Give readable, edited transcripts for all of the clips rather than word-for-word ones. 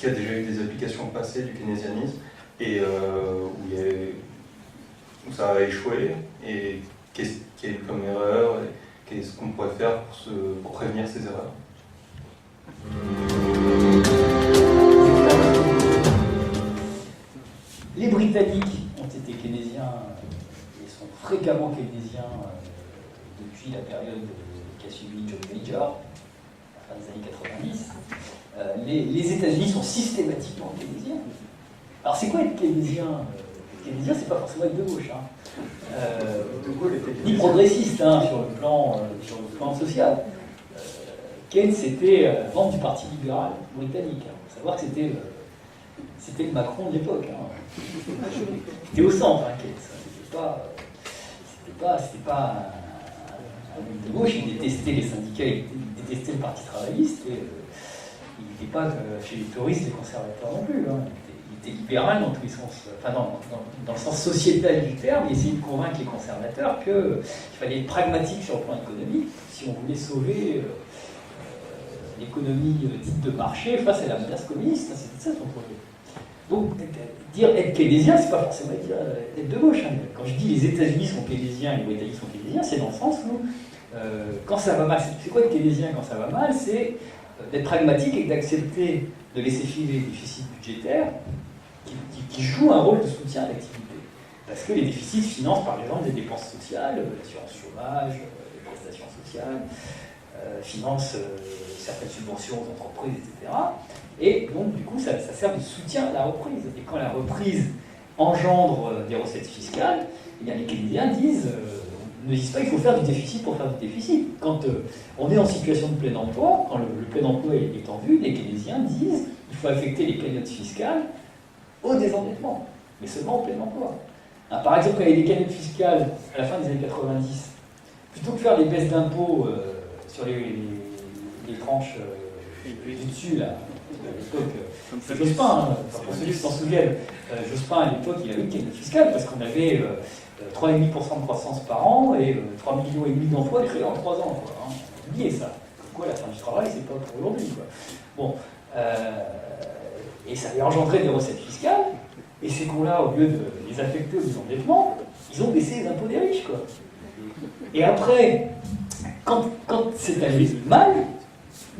qu'il y a déjà eu des applications passées du keynésianisme et où ça a échoué, et qu'est-ce qu'il y a eu comme erreur, et qu'est-ce qu'on pourrait faire pour prévenir ces erreurs? Les Britanniques ont été keynésiens et sont fréquemment keynésiens depuis la période qui a suivi John Major, à la fin des années 90. Les États-Unis sont systématiquement keynésiens. Alors c'est quoi être keynésien? Keynésien, c'est pas forcément être de gauche, ni progressiste sur le plan social. Keynes était membre du Parti libéral britannique. Il faut savoir que c'était le Macron de l'époque. C'était au centre, Keynes. C'était pas un homme de gauche. Il détestait les syndicats, il détestait le Parti travailliste. Et, il n'était pas chez les touristes et conservateurs non plus. Il était libéral dans tous les sens, enfin dans le sens sociétal du terme. Il essayait de convaincre les conservateurs qu'il fallait être pragmatique sur le plan économique si on voulait sauver l'économie dite de marché face à la menace communiste. C'était ça son projet. Donc, dire être keynésien, c'est pas forcément dire être de gauche. Quand je dis les États-Unis sont keynésiens et les Britanniques sont keynésiens, c'est dans le sens où, quand ça va mal, c'est quoi être keynésien quand ça va mal? C'est d'être pragmatique et d'accepter de laisser filer les déficits budgétaires qui jouent un rôle de soutien à l'activité. Parce que les déficits financent par exemple des dépenses sociales, l'assurance chômage, les prestations sociales, financent certaines subventions aux entreprises, etc. Et donc, du coup, ça sert de soutien à la reprise. Et quand la reprise engendre des recettes fiscales, eh bien, les keynésiens ne disent pas qu'il faut faire du déficit pour faire du déficit. Quand on est en situation de plein emploi, quand le plein emploi est en vue, les keynésiens disent qu'il faut affecter les cagnottes fiscales au désendettement, mais seulement au plein emploi. Par exemple, quand il y a des cagnottes fiscales à la fin des années 90, plutôt que faire des baisses d'impôts sur les tranches du dessus, là, à l'époque, c'est Jospin, pour ceux qui s'en souviennent, Jospin à l'époque, il avait une cagnotte fiscale parce qu'on avait 3,5% de croissance par an et 3,5 millions d'emplois créés en 3 ans. Oubliez ça. Pourquoi la fin du travail, c'est pas pour aujourd'hui. Bon, et ça avait engendré des recettes fiscales, et ces cons-là, au lieu de les affecter au désendettement, ils ont baissé les impôts des riches. Et après, quand c'est allé mal,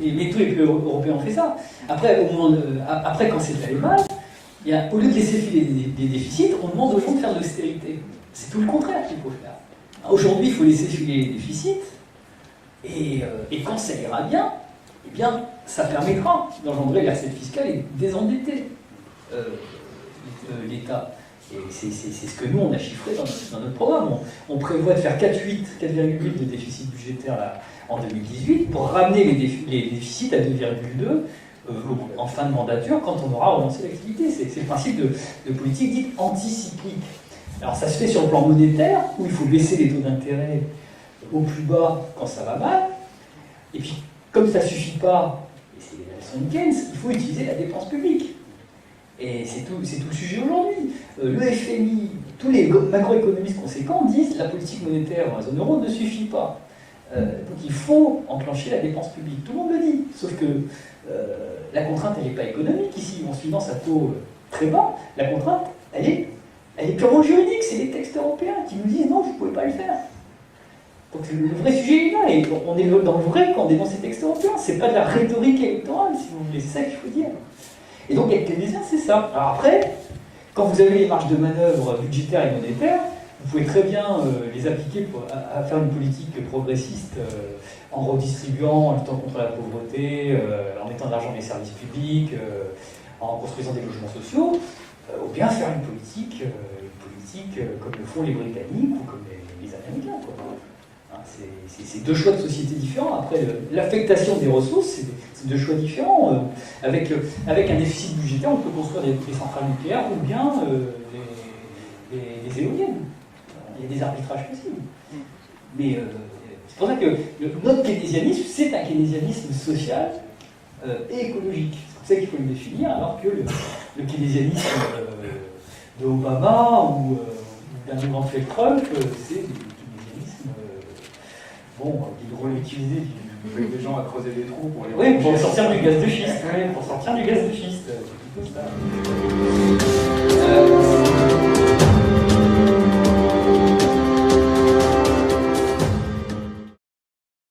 et tous les pays européens ont fait ça, après quand c'est allé mal, au lieu de laisser filer des déficits, on demande aux gens de faire de l'austérité. C'est tout le contraire qu'il faut faire. Aujourd'hui, il faut laisser filer les déficits, et quand ça ira bien, eh bien, ça permettra d'engendrer les recettes fiscales et de désendetter l'État. Et c'est ce que nous, on a chiffré dans notre programme. On prévoit de faire 4,8 de déficit budgétaire là, en 2018 pour ramener les déficits à 2,2 en fin de mandature quand on aura relancé l'activité. C'est le principe de politique dite anticyclique. Alors ça se fait sur le plan monétaire, où il faut baisser les taux d'intérêt au plus bas quand ça va mal. Et puis, comme ça ne suffit pas, et c'est la leçon de Keynes, il faut utiliser la dépense publique. Et c'est tout le sujet aujourd'hui. Le FMI, tous les macroéconomistes conséquents disent que la politique monétaire dans la zone euro ne suffit pas. Donc il faut enclencher la dépense publique. Tout le monde le dit. Sauf que la contrainte, elle n'est pas économique. Ici, on se finance à taux très bas. La contrainte, elle est purement juridique. C'est les textes européens qui nous disent non, vous ne pouvez pas le faire. Donc le vrai sujet est là. Et on est dans le vrai quand on est dans ces textes européens. C'est pas de la rhétorique électorale, si vous voulez. C'est ça qu'il faut dire. Et donc, être keynésien, c'est ça. Alors après, quand vous avez les marges de manœuvre budgétaires et monétaires, vous pouvez très bien les appliquer à faire une politique progressiste en redistribuant, en luttant contre la pauvreté, en mettant de l'argent dans les services publics, en construisant des logements sociaux, ou bien faire une politique comme le font les Britanniques ou comme les Américains. C'est deux choix de société différents. Après, l'affectation des ressources, c'est deux choix différents. Avec un déficit budgétaire, on peut construire des centrales nucléaires ou bien les éoliennes. Il y a des arbitrages possibles. Mais c'est pour ça que notre keynésianisme, c'est un keynésianisme social et écologique. C'est pour ça qu'il faut le définir, alors que le keynésianisme de Obama ou d'un éventuel Trump, c'est des keynésianismes qui vont l'utiliser avec des gens à creuser des trous pour les... Oui, pour sortir du gaz de schiste, oui, pour sortir du gaz de schiste, c'est plutôt ça.